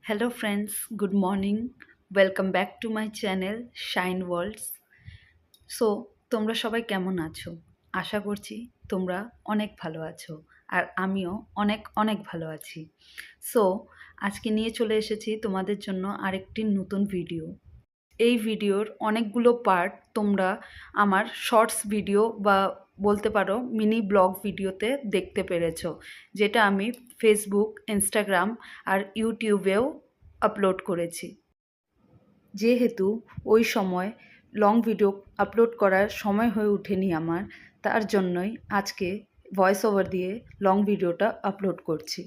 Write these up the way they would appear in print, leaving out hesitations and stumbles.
Hello friends, good morning. Welcome back to my channel Shine Worlds. So তোমরা সবাই কেমন আছো? আশা করছি তোমরা অনেক ভালো আছো আর আমিও অনেক অনেক ভালো আছি। সো আজকে নিয়ে চলে এসেছি তোমাদের জন্য আরেকটি নতুন ভিডিও। এই ভিডিওর অনেকগুলো পার্ট তোমরা আমার শর্টস ভিডিও বা বলতে পারো মিনি ব্লগ ভিডিওতে দেখতে পেরেছো, যেটা আমি ফেসবুক, ইনস্টাগ্রাম আর ইউটিউবেও আপলোড করেছি। যেহেতু ওই সময় লং ভিডিও আপলোড করার সময় হয়ে ওঠেনি আমার, তার জন্যই আজকে ভয়েস ওভার দিয়ে লং ভিডিওটা আপলোড করছি।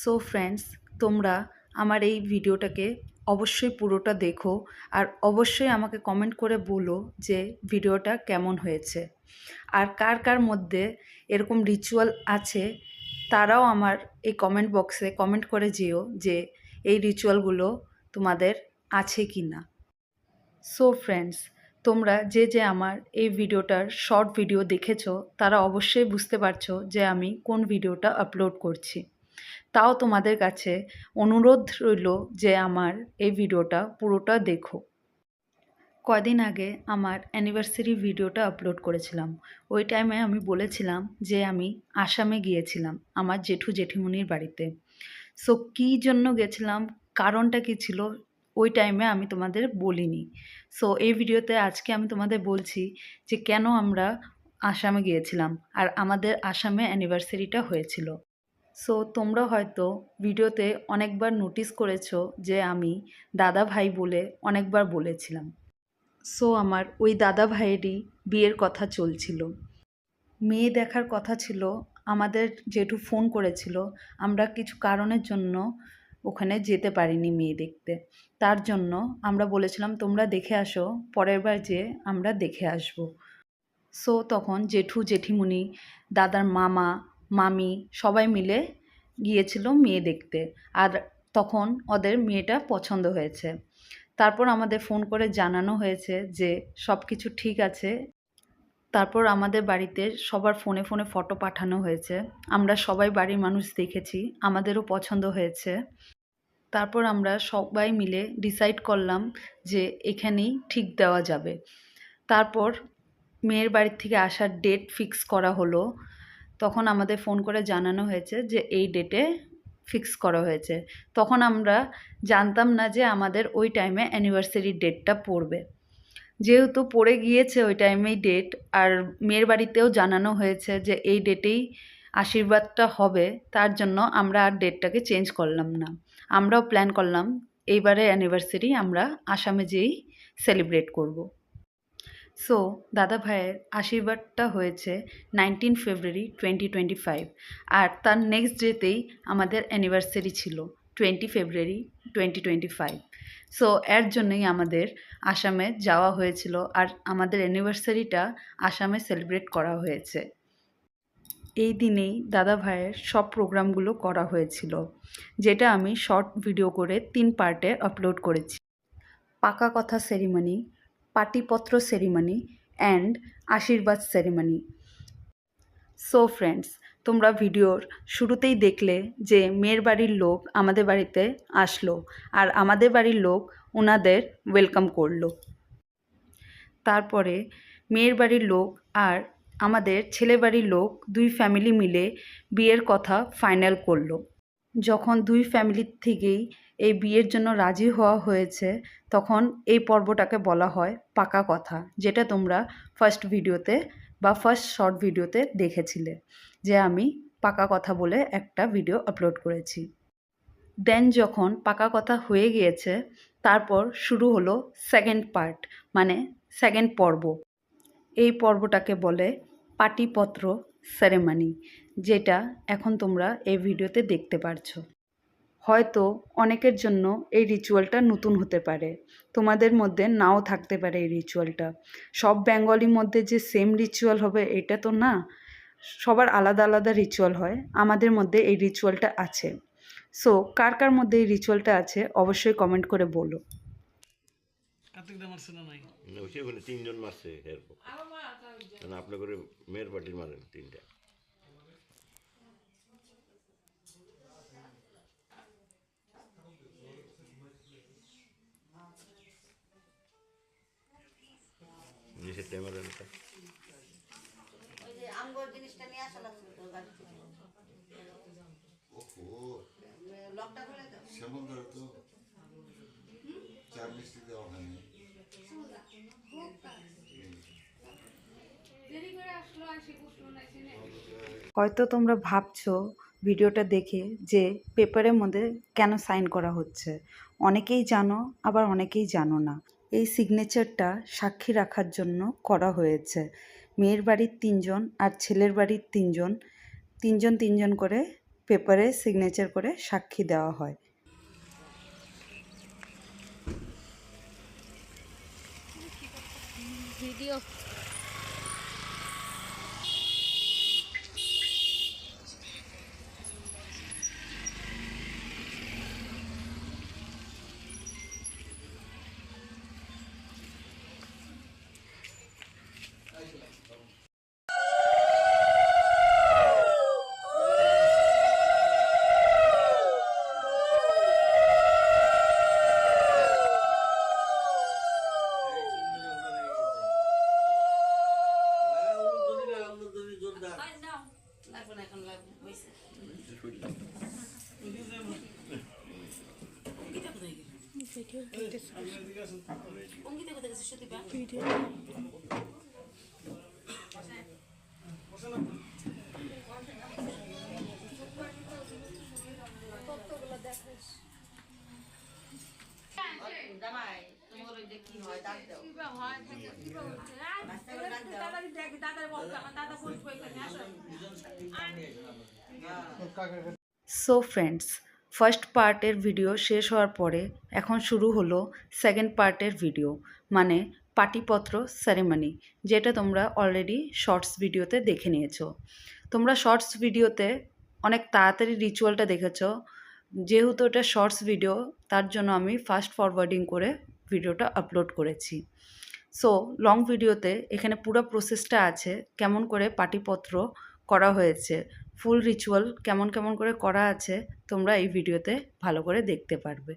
সো ফ্রেন্ডস, তোমরা আমার এই ভিডিওটাকে অবশ্যই পুরোটা দেখো আর অবশ্যই আমাকে কমেন্ট করে বলো যে ভিডিওটা কেমন হয়েছে। আর কার কার মধ্যে এরকম রিচুয়াল আছে তারাও আমার এই কমেন্ট বক্সে কমেন্ট করে যেও যে এই রিচুয়ালগুলো তোমাদের আছে কি না। সো ফ্রেন্ডস, তোমরা যে যে আমার এই ভিডিওটার শর্ট ভিডিও দেখেছো তারা অবশ্যই বুঝতে পারছো যে আমি কোন ভিডিওটা আপলোড করছি। তাও তোমাদের কাছে অনুরোধ রইল যে আমার এই ভিডিওটা পুরোটা দেখো। কয়দিন আগে আমার অ্যানিভার্সারি ভিডিওটা আপলোড করেছিলাম। ওই টাইমে আমি বলেছিলাম যে আমি আসামে গিয়েছিলাম আমার জেঠু জেঠিমুনির বাড়িতে। সো কী জন্য গেছিলাম, কারণটা কী ছিল, ওই টাইমে আমি তোমাদের বলিনি। সো এই ভিডিওতে আজকে আমি তোমাদের বলছি যে কেন আমরা আসামে গিয়েছিলাম আর আমাদের আসামে অ্যানিভার্সারিটা হয়েছিল। সো তোমরা হয়তো ভিডিওতে অনেকবার নোটিস করেছো যে আমি দাদা ভাই বলে অনেকবার বলেছিলাম। সো আমার ওই দাদা ভাইয়েরই বিয়ের কথা চলছিল, মেয়ে দেখার কথা ছিল। আমাদের জেঠু ফোন করেছিল, আমরা কিছু কারণের জন্য ওখানে যেতে পারিনি মেয়ে দেখতে। তার জন্য আমরা বলেছিলাম তোমরা দেখে আসো, পরের বার যেয়ে আমরা দেখে আসবো। সো তখন জেঠু জেঠিমুনি, দাদার মামা মামি সবাই মিলে গিয়েছিল মেয়ে দেখতে। আর তখন ওদের মেয়েটা পছন্দ হয়েছে। তারপর আমাদের ফোন করে জানানো হয়েছে যে সব কিছু ঠিক আছে। তারপর আমাদের বাড়িতে সবার ফোনে ফোনে ফটো পাঠানো হয়েছে। আমরা সবাই বাড়ির মানুষ দেখেছি, আমাদেরও পছন্দ হয়েছে। তারপর আমরা সবাই মিলে ডিসাইড করলাম যে এখানেই ঠিক দেওয়া যাবে। তারপর মেয়ের বাড়ির থেকে আসার ডেট ফিক্স করা হলো। তখন আমাদের ফোন করে জানানো হয়েছে যে এই ডেটে ফিক্স করা হয়েছে। তখন আমরা জানতাম না যে আমাদের ওই টাইমে অ্যানিভার্সারি ডেটটা পড়বে। যেহেতু পড়ে গিয়েছে ওই টাইমেই ডেট, আর মেয়ের বাড়িতেও জানানো হয়েছে যে এই ডেটেই আশীর্বাদটা হবে, তার জন্য আমরা আর ডেটটাকে চেঞ্জ করলাম না। আমরাও প্ল্যান করলাম এইবারে অ্যানিভার্সারি আমরা আসামে যেয়েই সেলিব্রেট করব। সো দাদা ভাইয়ের আশীর্বাদটা হয়েছে 19 ফেব্রুয়ারি 2025, আর তার নেক্সট ডেতেই আমাদের অ্যানিভার্সারি ছিল 20 ফেব্রুয়ারি 2025। সো এর জন্যই আমাদের আসামে যাওয়া হয়েছিল আর আমাদের অ্যানিভার্সারিটা আসামে সেলিব্রেট করা হয়েছে। এই দিনেই দাদা ভাইয়ের সব প্রোগ্রামগুলো করা হয়েছিল, যেটা আমি শর্ট ভিডিও করে 3 পার্টে আপলোড করেছি। পাকা কথা সেরিমনি, পাটিপত্র সেরিমনি অ্যান্ড আশীর্বাদ সেরিমনি। সো ফ্রেন্ডস, তোমরা ভিডিওর শুরুতেই দেখলে যে মেয়ের বাড়ির লোক আমাদের বাড়িতে আসলো আর আমাদের বাড়ির লোক ওনাদের ওয়েলকাম করলো। তারপরে মেয়ের বাড়ির লোক আর আমাদের ছেলে বাড়ির লোক দুই ফ্যামিলি মিলে বিয়ের কথা ফাইনাল করলো। যখন দুই ফ্যামিলির থেকেই এই বিয়ের জন্য রাজি হওয়া হয়েছে, তখন এই পর্বটাকে বলা হয় পাকা কথা, যেটা তোমরা ফার্স্ট ভিডিওতে বা ফার্স্ট শর্ট ভিডিওতে দেখেছিলে যে আমি পাকা কথা বলে একটা ভিডিও আপলোড করেছি। দেন যখন পাকা কথা হয়ে গিয়েছে, তারপর শুরু হলো সেকেন্ড পার্ট, মানে সেকেন্ড পর্ব। এই পর্বটাকে বলে পাটিপত্র সেরেমনি, যেটা এখন তোমরা এই ভিডিওতে দেখতে পারছো। হয়তো অনেকের জন্য এই রিচুয়ালটা নতুন হতে পারে, তোমাদের মধ্যে নাও থাকতে পারে এই রিচুয়ালটা। সব বেঙ্গলির মধ্যে যে সেম রিচুয়াল হবে এটা তো না, সবার আলাদা আলাদা রিচুয়াল হয়। আমাদের মধ্যে এই রিচুয়ালটা আছে। সো কার কার মধ্যে এই রিচুয়ালটা আছে অবশ্যই কমেন্ট করে বলো। কার্তিক দা মারছে না নাই? না ওই ওখানে তিনজন মারছে এরপর, মানে আপনার করে মেয়ের পার্টির মারেন তিনটা। কিসের টাইমার এটা? ওই যে আমগর জিনিসটা নিয়ে আসা লাগছিল তোর গাড়ি থেকে। লকটা খুলে দাও। সেমন ধরে তো চা মিষ্টি দেওয়া হয়নি। হয়তো তোমরা ভাবছো ভিডিওটা দেখে যে পেপারের মধ্যে কেন সাইন করা হচ্ছে। অনেকেই জানো, আবার অনেকেই জানো না। এই সিগনেচারটা সাক্ষী রাখার জন্য করা হয়েছে। মেয়ের বাড়ির 3 জন আর ছেলের বাড়ির 3 জন, 3 জন 3 জন করে পেপারে সিগনেচার করে সাক্ষী দেওয়া হয়। ভিডিও লাগবে না, এখন লাগবে হয়েছে। অঙ্কিতা কোথায় গেছে? সুদীপা জামাই তোমার ওই যে কি হয় ডাক দাও। সো ফ্রেন্ডস, ফার্স্ট পার্টের ভিডিও শেষ হওয়ার পরে এখন শুরু হলো সেকেন্ড পার্টের ভিডিও, মানে পাটিপত্র সেরেমনি, যেটা তোমরা অলরেডি শর্টস ভিডিওতে দেখে নিয়েছো। তোমরা শর্টস ভিডিওতে অনেক তাড়াতাড়ি রিচুয়ালটা দেখেছো। যেহেতু এটা শর্টস ভিডিও, তার জন্য আমি ফাস্ট ফরওয়ার্ডিং করে ভিডিওটা আপলোড করেছি। সো লং ভিডিওতে এখানে পুরো প্রসেসটা আছে, কেমন করে পাটিপত্র করা হয়েছে, ফুল রিচুয়াল কেমন কেমন করে করা আছে, তোমরা এই ভিডিওতে ভালো করে দেখতে পারবে।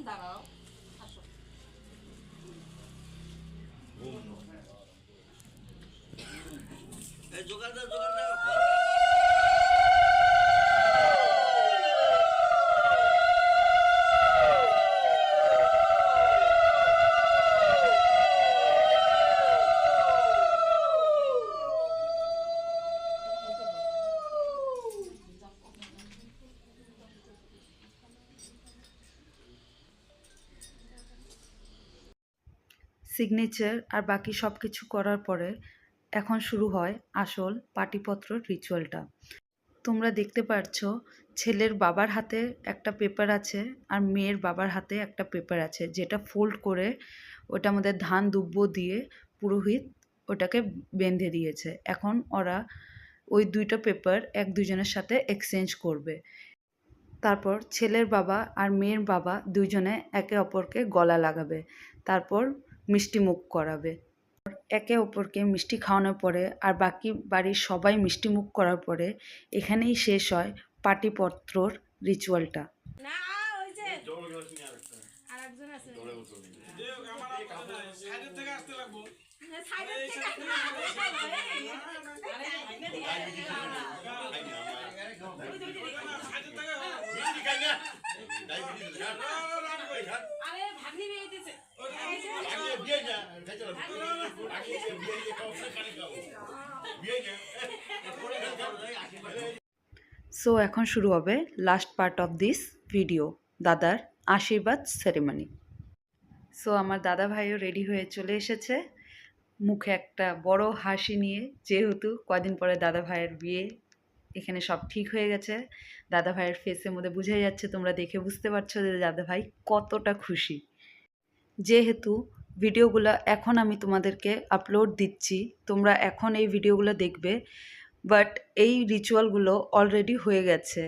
দাঁড়াও আসো। জোগাড় দাও, জোগাড় দাও। সিগনেচার আর বাকি সব কিছু করার পরে এখন শুরু হয় আসল পাটিপত্র রিচুয়ালটা। তোমরা দেখতে পাচ্ছো ছেলের বাবার হাতে একটা পেপার আছে আর মেয়ের বাবার হাতে একটা পেপার আছে, যেটা ফোল্ড করে ওটার মধ্যে ধান দুব্য দিয়ে পুরোহিত ওটাকে বেঁধে দিয়েছে। এখন ওরা ওই দুইটা পেপার এক দুজনের সাথে এক্সচেঞ্জ করবে। তারপর ছেলের বাবা আর মেয়ের বাবা দুজনে একে অপরকে গলা লাগাবে, তারপর মিষ্টি মুখ করাবে। একে অপরকে মিষ্টি খাওয়ানোর পরে আর বাকি বাড়ির সবাই মিষ্টি মুখ করার পরে এখানেই শেষ হয় পাটিপত্রর রিচুয়ালটা। না ওই যে আরেকজন আছে সাইডের থেকে আসতে লাগবো। সাইডের থেকে আরে ভাগ্নি বেরিয়েছে। সো এখন শুরু হবে last part of this video, দাদার আশীর্বাদ সেরেমনি। সো আমার দাদা ভাইও রেডি হয়ে চলে এসেছে, মুখে একটা বড় হাসি নিয়ে, যেহেতু কদিন পরে দাদা ভাইয়ের বিয়ে। এখানে সব ঠিক হয়ে গেছে। দাদা ভাইয়ের ফেসের মধ্যে বোঝাই যাচ্ছে, তোমরা দেখে বুঝতে পারছো যে দাদা ভাই কতটা খুশি। যেহেতু ভিডিওগুলো এখন আমি তোমাদেরকে আপলোড দিচ্ছি, তোমরা এখন এই ভিডিওগুলো দেখবে, বাট এই রিচুয়ালগুলো অলরেডি হয়ে গেছে।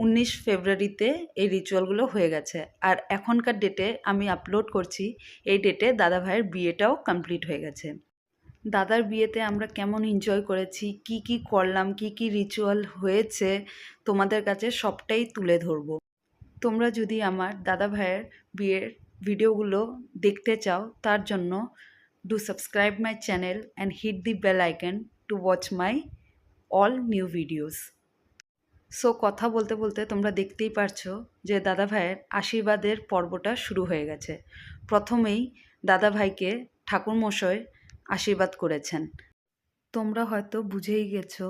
19 ফেব্রুয়ারিতে এই রিচুয়ালগুলো হয়ে গেছে, আর এখনকার ডেটে আমি আপলোড করছি, এই ডেটে দাদা ভাইয়ের বিয়েটাও কমপ্লিট হয়ে গেছে। দাদার বিয়েতে আমরা কেমন এনজয় করেছি, কি কি করলাম, কি কি রিচুয়াল হয়েছে, তোমাদের কাছে সবটাই তুলে ধরবো। তোমরা যদি আমার দাদা ভাইয়ের বিয়ের ভিডিওগুলো দেখতে চাও, তার জন্য do subscribe my channel and hit the bell icon to watch my all new videos. So কথা বলতে বলতে তোমরা দেখতেই পারছো যে দাদা ভাইয়ের আশীর্বাদের পর্বটা শুরু হয়ে গেছে। প্রথমেই দাদা ভাইকে ঠাকুরমশাই আশীর্বাদ করেছেন। তোমরা হয়তো বুঝেই গেছো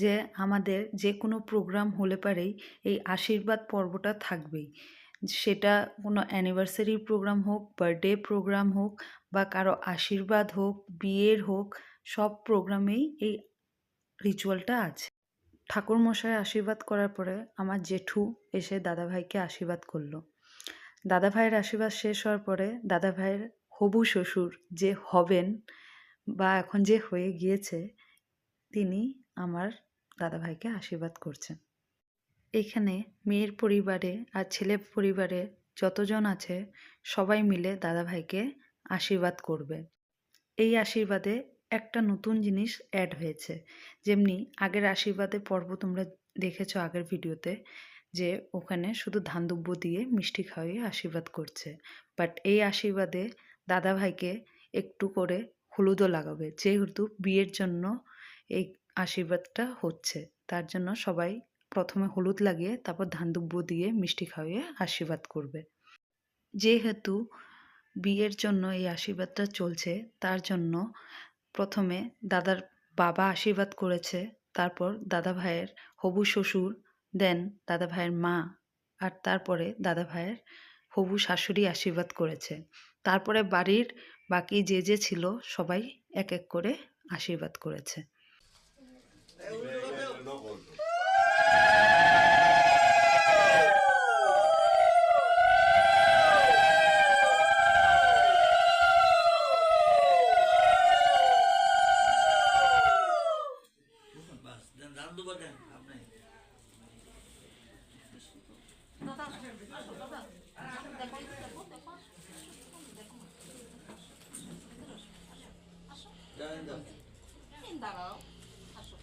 যে আমাদের যে কোনো প্রোগ্রাম হলে পারেই এই আশীর্বাদ পর্বটা থাকবেই। সেটা কোনো অ্যানিভার্সারি প্রোগ্রাম হোক, বার্থডে প্রোগ্রাম হোক, বা কারো আশীর্বাদ হোক, বিয়ের হোক, সব প্রোগ্রামেই এই রিচুয়ালটা আছে। ঠাকুরমশাই আশীর্বাদ করার পরে আমার জেঠু এসে দাদাভাইকে আশীর্বাদ করলো। দাদাভাইয়ের আশীর্বাদ শেষ হওয়ার পরে দাদাভাইয়ের হবু শ্বশুর যে হবেন বা এখন যে হয়ে গিয়েছে, তিনি আমার দাদাভাইকে আশীর্বাদ করছেন। এখানে মেয়ের পরিবারে আর ছেলের পরিবারে যতজন আছে সবাই মিলে দাদাভাইকে আশীর্বাদ করবে। এই আশীর্বাদে একটা নতুন জিনিস অ্যাড হয়েছে। যেমনি আগের আশীর্বাদের পর্ব তোমরা দেখেছো আগের ভিডিওতে, যে ওখানে শুধু ধান দুব্য দিয়ে মিষ্টি খাইয়ে আশীর্বাদ করছে, বাট এই আশীর্বাদে দাদাভাইকে একটু করে হলুদও লাগাবে, যেহেতু বিয়ের জন্য এই আশীর্বাদটা হচ্ছে। তার জন্য সবাই প্রথমে হলুদ লাগিয়ে তারপর ধান দুব্য দিয়ে মিষ্টি খাইয়ে আশীর্বাদ করবে। যেহেতু বিয়ের জন্য এই আশীর্বাদটা চলছে, তার জন্য প্রথমে দাদার বাবা আশীর্বাদ করেছে, তারপর দাদা ভাইয়ের হবু শ্বশুর, দেন দাদা ভাইয়ের মা, আর তারপরে দাদা ভাইয়ের হবু শাশুড়ি আশীর্বাদ করেছে। তারপরে বাড়ির বাকি যে যে ছিল সবাই এক এক করে আশীর্বাদ করেছে। দাঁড়াও, আসো।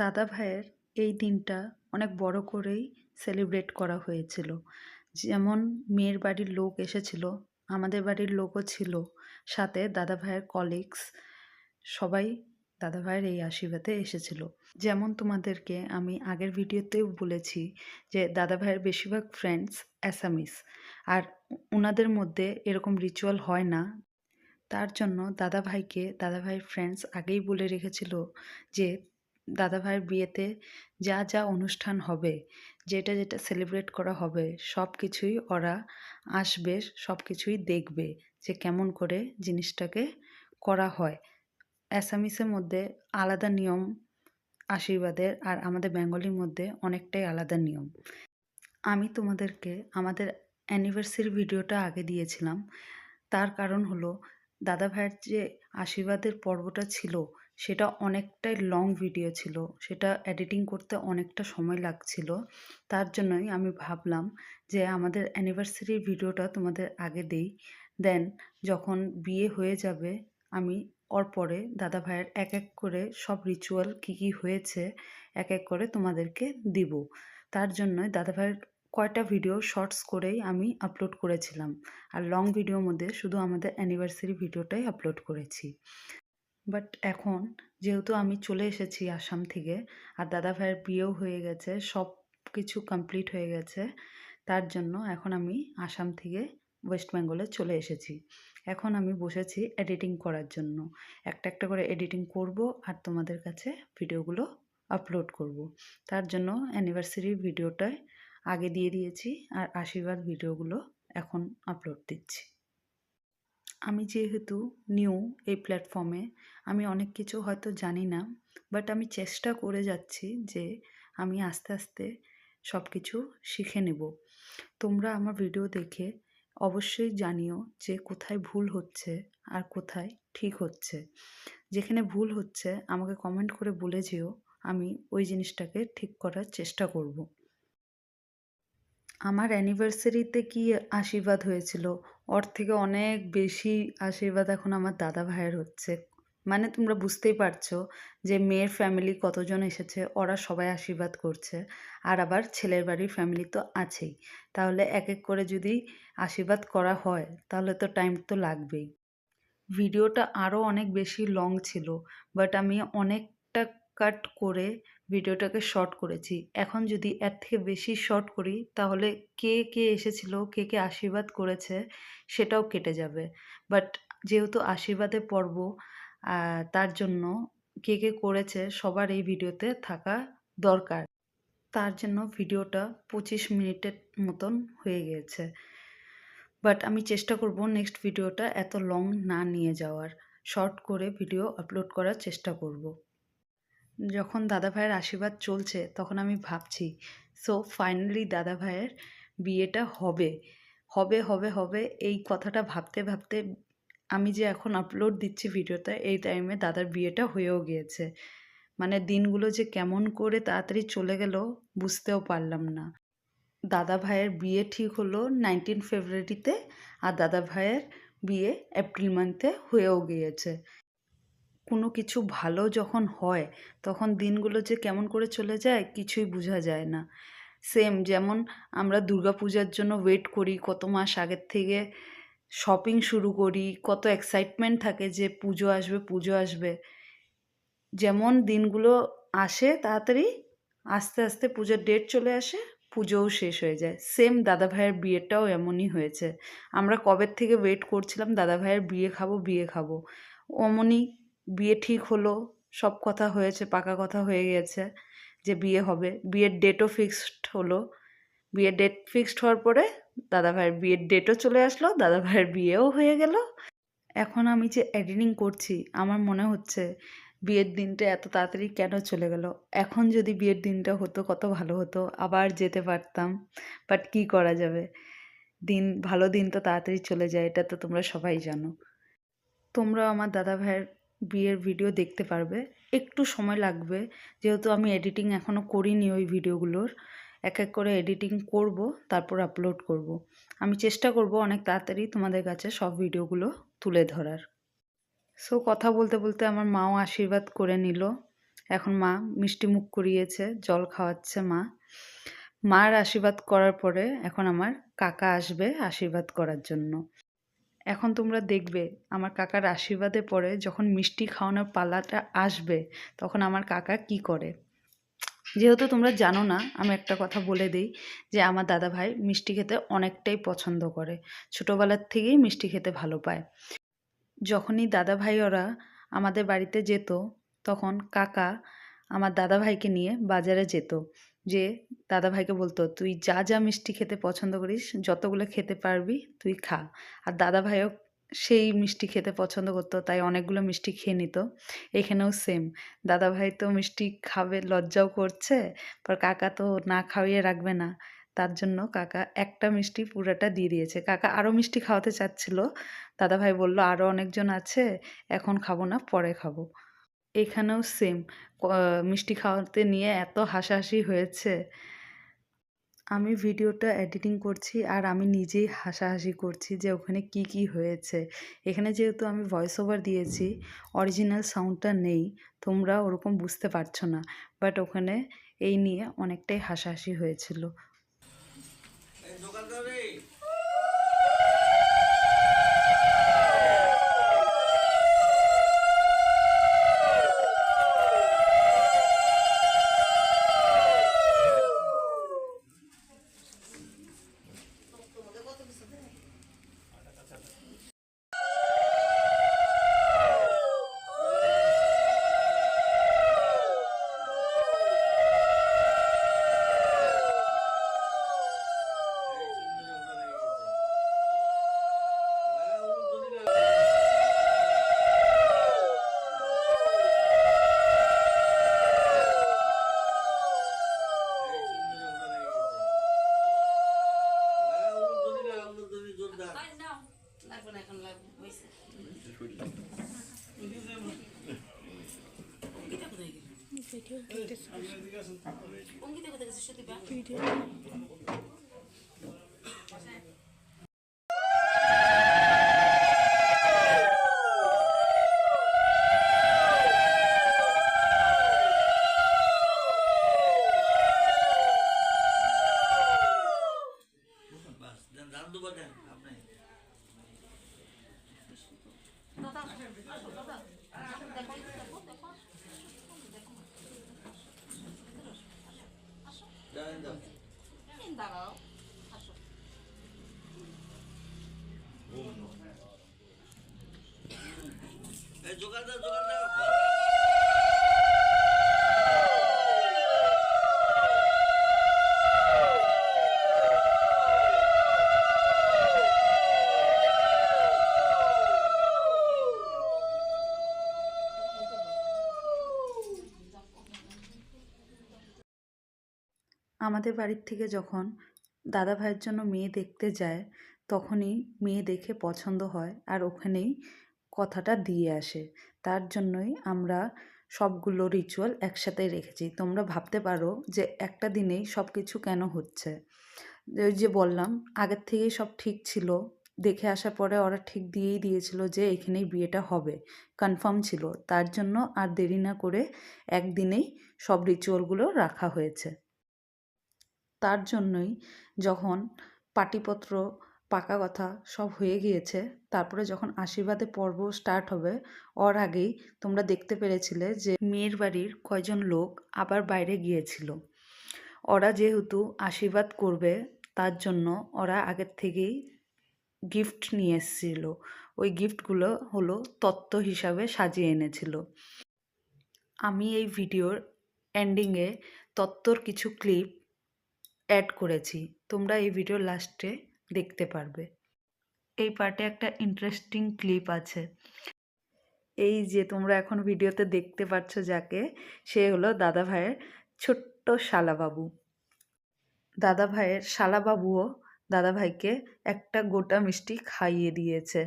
দাদা ভাইয়ের এই দিনটা অনেক বড় করেই সেলিব্রেট করা হয়েছিল। যেমন মেয়ের বাড়ির লোক এসেছিল, আমাদের বাড়ির লোকও ছিল, সাথে দাদা ভাইয়ের কলিগস সবাই দাদা ভাইয়ের এই আশীর্বাদে এসেছিল। যেমন তোমাদেরকে আমি আগের ভিডিওতেও বলেছি যে দাদা ভাইয়ের বেশিরভাগ ফ্রেন্ডস অ্যাসামিস, আর ওনাদের মধ্যে এরকম রিচুয়াল হয় না। তার জন্য দাদা ভাইয়ের ফ্রেন্ডস আগেই বলে রেখেছিল যে দাদা ভাইয়ের বিয়েতে যা যা অনুষ্ঠান হবে, যেটা যেটা সেলিব্রেট করা হবে, সব কিছুই ওরা আসবে, সব কিছুই দেখবে যে কেমন করে জিনিসটাকে করা হয়। অ্যাসামিসের মধ্যে আলাদা নিয়ম আশীর্বাদের, আর আমাদের বেঙ্গলির মধ্যে অনেকটাই আলাদা নিয়ম। আমি তোমাদেরকে আমাদের অ্যানিভার্সারি ভিডিওটা আগে দিয়েছিলাম, তার কারণ হলো দাদা ভাইয়ের যে আশীর্বাদের পর্বটা ছিল সেটা অনেকটাই লং ভিডিও ছিল, সেটা এডিটিং করতে অনেকটা সময় লাগছিল। তার জন্যই আমি ভাবলাম যে আমাদের অ্যানিভার্সারির ভিডিওটা তোমাদের আগে দেই, দেন যখন বিয়ে হয়ে যাবে আমি ওর পরে দাদা ভাইয়ের এক এক করে সব রিচুয়াল কী কী হয়েছে এক এক করে তোমাদেরকে দিব। তার জন্যই দাদা ভাইয়ের কয়টা ভিডিও শর্টস করেই আমি আপলোড করেছিলাম, আর লং ভিডিওর মধ্যে শুধু আমাদের অ্যানিভার্সারি ভিডিওটাই আপলোড করেছি। বাট এখন যেহেতু আমি চলে এসেছি আসাম থেকে, আর দাদা ভাইয়ের বিয়েও হয়ে গেছে, সব কিছু কমপ্লিট হয়ে গেছে, তার জন্য এখন আমি আসাম থেকে ওয়েস্ট বেঙ্গলে চলে এসেছি। এখন আমি বসেছি এডিটিং করার জন্য, একটা একটা করে এডিটিং করব আর তোমাদের কাছে ভিডিওগুলো আপলোড করব। তার জন্য অ্যানিভার্সারি ভিডিওটাই আগে দিয়ে দিয়েছি, আর আশীর্বাদ ভিডিওগুলো এখন আপলোড দিচ্ছি। আমি যেহেতু নিউ এই প্ল্যাটফর্মে, আমি অনেক কিছু হয়তো জানি না, বাট আমি চেষ্টা করে যাচ্ছি যে আমি আস্তে আস্তে সব কিছু শিখে নেব। তোমরা আমার ভিডিও দেখে অবশ্যই জানিও যে কোথায় ভুল হচ্ছে আর কোথায় ঠিক হচ্ছে। যেখানে ভুল হচ্ছে আমাকে কমেন্ট করে বলে যেও, আমি ওই জিনিসটাকে ঠিক করার চেষ্টা করব। আমার অ্যানিভার্সারিতে কি আশীর্বাদ হয়েছিল, ওর থেকে অনেক বেশি আশীর্বাদ এখন আমার দাদা ভাইয়ের হচ্ছে। মানে তোমরা বুঝতেই পারছো যে মেয়ের ফ্যামিলি কতজন এসেছে, ওরা সবাই আশীর্বাদ করছে, আর আবার ছেলের বাড়ির ফ্যামিলি তো আছেই। তাহলে এক এক করে যদি আশীর্বাদ করা হয় তাহলে তো টাইম তো লাগবেই। ভিডিওটা আরও অনেক বেশি লং ছিল, বাট আমি অনেকটা কাট করে ভিডিওটাকে শর্ট করেছি। এখন যদি এর থেকে বেশি শর্ট করি তাহলে কে কে এসেছিল, কে কে আশীর্বাদ করেছে সেটাও কেটে যাবে। বাট যেহেতু আশীর্বাদে পর্ব, তার জন্য কে কে করেছে সবার এই ভিডিওতে থাকা দরকার। তার জন্য ভিডিওটা 25 মিনিটের মতন হয়ে গিয়েছে। বাট আমি চেষ্টা করব নেক্সট ভিডিওটা এত লং না নিয়ে যাওয়ার, শর্ট করে ভিডিও আপলোড করার চেষ্টা করব। যখন দাদা ভাইয়ের আশীর্বাদ চলছে তখন আমি ভাবছি, সো ফাইনালি দাদা ভাইয়ের বিয়েটা হবে হবে হবে হবে, এই কথাটা ভাবতে ভাবতে আমি যে এখন আপলোড দিচ্ছি ভিডিওতে, এই টাইমে দাদার বিয়েটা হয়েও গিয়েছে। মানে দিনগুলো যে কেমন করে তাড়াতাড়ি চলে গেল বুঝতেও পারলাম না। দাদা ভাইয়ের বিয়ে ঠিক হলো 19 ফেব্রুয়ারিতে, আর দাদা ভাইয়ের বিয়ে এপ্রিল মান্থে হয়েও গিয়েছে। কোনো কিছু ভালো যখন হয় তখন দিনগুলো যে কেমন করে চলে যায় কিছুই বোঝা যায় না। সেম যেমন আমরা দুর্গাপূজার জন্য ওয়েট করি, কত মাস আগের থেকে শপিং শুরু করি, কত এক্সাইটমেন্ট থাকে যে পুজো আসবে পুজো আসবে। যেমন দিনগুলো আসে তাড়াতাড়ি, আস্তে আস্তে পুজোর ডেট চলে আসে, পুজোও শেষ হয়ে যায়। সেম দাদা ভাইয়ের বিয়েটাও এমনই হয়েছে। আমরা কবের থেকে ওয়েট করছিলাম দাদা ভাইয়ের বিয়ে খাবো বিয়ে খাবো, অমনি বিয়ে ঠিক হলো, সব কথা হয়েছে, পাকা কথা হয়ে গেছে যে বিয়ে হবে। বিয়ের ডেটও ফিক্সড হলো। বিয়ের ডেট ফিক্সড হওয়ার পরে দাদা ভাইয়ের বিয়ের ডেটও চলে আসলো, দাদা ভাইয়ের বিয়েও হয়ে গেল। এখন আমি যে এডিটিং করছি আমার মনে হচ্ছে বিয়ের দিনটা এত তাড়াতাড়ি কেন চলে গেল। এখন যদি বিয়ের দিনটা হতো কত ভালো হতো, আবার যেতে পারতাম। বাট কী করা যাবে, ভালো দিন তো তাড়াতাড়ি চলে যায়, এটা তো তোমরা সবাই জানো। তোমরাও আমার দাদা ভাইয়ের বিয়ের ভিডিও দেখতে পারবে, একটু সময় লাগবে যেহেতু আমি এডিটিং এখনও করিনি ওই ভিডিওগুলোর। এক এক করে এডিটিং করব, তারপর আপলোড করব। আমি চেষ্টা করব অনেক তাড়াতাড়ি তোমাদের কাছে সব ভিডিওগুলো তুলে ধরার। সো কথা বলতে বলতে আমার মাও আশীর্বাদ করে নিল। এখন মা মিষ্টি মুখ করিয়েছে, জল খাওয়াচ্ছে মা। মার আশীর্বাদ করার পরে এখন আমার কাকা আসবে আশীর্বাদ করার জন্য। এখন তোমরা দেখবে আমার কাকার আশীর্বাদে পরে যখন মিষ্টি খাওয়ানোর পালাটা আসবে তখন আমার কাকা কি করে। যেহেতু তোমরা জানো না, আমি একটা কথা বলে দিই যে আমার দাদা ভাই মিষ্টি খেতে অনেকটাই পছন্দ করে, ছোটোবেলার থেকেই মিষ্টি খেতে ভালো পায়। যখনই দাদা ভাই ওরা আমাদের বাড়িতে যেত তখন কাকা আমার দাদা ভাইকে নিয়ে বাজারে যেত, যে দাদা ভাইকে বলতো তুই যা যা মিষ্টি খেতে পছন্দ করিস যতগুলো খেতে পারবি তুই খা। আর দাদা ভাইও সেই মিষ্টি খেতে পছন্দ করতো, তাই অনেকগুলো মিষ্টি খেয়ে নিত। এখানেও সেম, দাদা ভাই তো মিষ্টি খাবে লজ্জাও করছে, পর কাকা তো না খাওয়িয়ে রাখবে না, তার জন্য কাকা একটা মিষ্টি পুরাটা দিয়ে দিয়েছে। কাকা আরও মিষ্টি খাওয়াতে চাচ্ছিল, দাদাভাই বলল আরও অনেকজন আছে, এখন খাবো না পরে খাবো। এখানেও সেম, মিষ্টি খাওয়াতে নিয়ে এত হাসাহাসি হয়েছে। আমি ভিডিওটা এডিটিং করছি আর আমি নিজেই হাসাহাসি করছি যে ওখানে কি কি হয়েছে। এখানে যেহেতু আমি ভয়েস ওভার দিয়েছি, অরিজিনাল সাউন্ডটা নেই, তোমরা ওরকম বুঝতে পারছো না। বাট ওখানে এই নিয়ে অনেকটাই হাসাহাসি হয়েছিল। তোমাদের কত কিছু দেয়? লাগবে না, এখন লাগবে, হয়েছে। অঙ্কিতা কোথায় গেল? অঙ্কিতা কোথায় গেছে? সুদীপা? দাদা, আসো, দাদা। দেখো, দেখো, দেখো। আসো। দাঁড়াও, আসো। আমাদের বাড়ির থেকে যখন দাদা ভাইয়ের জন্য মেয়ে দেখতে যায়, তখনই মেয়ে দেখে পছন্দ হয় আর ওখানেই কথাটা দিয়ে আসে। তার জন্যই আমরা সবগুলো রিচুয়াল একসাথে রেখেছি। তোমরা ভাবতে পারো যে একটা দিনেই সব কিছু কেন হচ্ছে। ওই যে বললাম, আগের থেকেই সব ঠিক ছিল। দেখে আসার পরে ওরা ঠিক দিয়েই দিয়েছিল যে এখানেই বিয়েটা হবে, কনফার্ম ছিল। তার জন্য আর দেরি না করে একদিনেই সব রিচুয়ালগুলো রাখা হয়েছে। তার জন্যই যখন পাটিপত্র পাকা কথা সব হয়ে গিয়েছে, তারপরে যখন আশীর্বাদের পর্ব স্টার্ট হবে, ওর আগেই তোমরা দেখতে পেরেছিলে যে মেয়ের বাড়ির কয়জন লোক আবার বাইরে গিয়েছিল। ওরা যেহেতু আশীর্বাদ করবে, তার জন্য ওরা আগের থেকেই গিফট নিয়ে এসেছিল। ওই গিফটগুলো হলো তত্ত্ব হিসাবে সাজিয়ে এনেছিল। আমি এই ভিডিওর এন্ডিংয়ে তত্ত্বর কিছু ক্লিপ অ্যাড করেছি, তোমরা এই ভিডিওর লাস্টে দেখতে পারবে। এই পার্টে একটা ইন্টারেস্টিং ক্লিপ আছে। এই যে তোমরা এখন ভিডিওতে দেখতে পাচ্ছ যাকে, সে হলো দাদা ভাইয়ের ছোট্ট শালাবাবু। দাদা ভাইয়ের শালাবাবুও দাদা ভাইকে একটা গোটা মিষ্টি খাইয়ে দিয়েছে।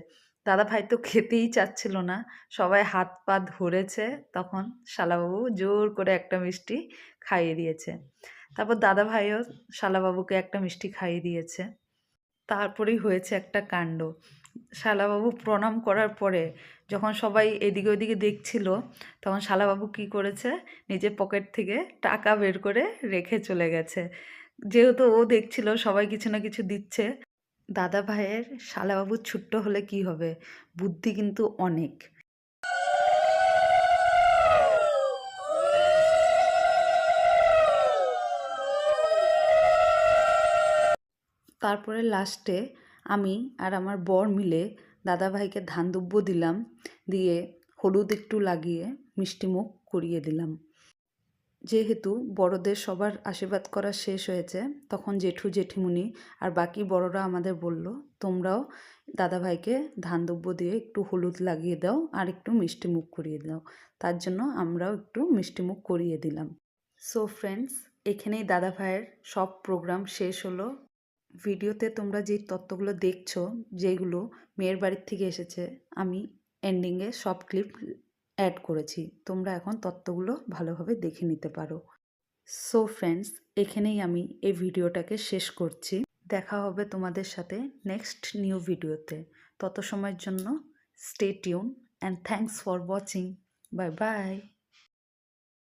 দাদা ভাই তো খেতেই চাচ্ছিল না, সবাই হাত পা ধরেছে, তখন শালাবাবু জোর করে একটা মিষ্টি খাইয়ে দিয়েছে। তারপর দাদা ভাইও শালাবাবুকে একটা মিষ্টি খাইয়ে দিয়েছে। তারপরেই হয়েছে একটা কাণ্ড। শালাবাবু প্রণাম করার পরে যখন সবাই এদিকে ওদিকে দেখছিল, তখন শালাবাবু কি করেছে, নিজের পকেট থেকে টাকা বের করে রেখে চলে গেছে। যেহেতু ও দেখছিল সবাই কিছু না কিছু দিচ্ছে। দাদা ভাইয়ের শালাবাবু ছোট্ট হলে কি হবে, বুদ্ধি কিন্তু অনেক। তারপরে লাস্টে আমি আর আমার বর মিলে দাদাভাইকে ধান দুব্য দিলাম, দিয়ে হলুদ একটু লাগিয়ে মিষ্টিমুখ করিয়ে দিলাম। যেহেতু বড়দের সবার আশীর্বাদ করা শেষ হয়েছে, তখন জেঠু জেঠিমুনি আর বাকি বড়রা আমাদের বলল, তোমরাও দাদাভাইকে ধান দুব্য দিয়ে একটু হলুদ লাগিয়ে দাও আর একটু মিষ্টিমুখ করিয়ে দাও। তার জন্য আমরাও একটু মিষ্টিমুখ করিয়ে দিলাম। সো ফ্রেন্ডস, এখানেই দাদাভাইয়ের সব প্রোগ্রাম শেষ হলো। ভিডিওতে তোমরা যে তত্ত্বগুলো দেখছো, যেগুলো মেয়ের বাড়ির থেকে এসেছে, আমি এন্ডিংয়ে সব ক্লিপ অ্যাড করেছি। তোমরা এখন তত্ত্বগুলো ভালোভাবে দেখে নিতে পারো। সো ফ্রেন্ডস, এখানেই আমি এই ভিডিওটাকে শেষ করছি। দেখা হবে তোমাদের সাথে নেক্সট নিউ ভিডিওতে। তত সময়ের জন্য stay tune and thanks for watching. Bye bye.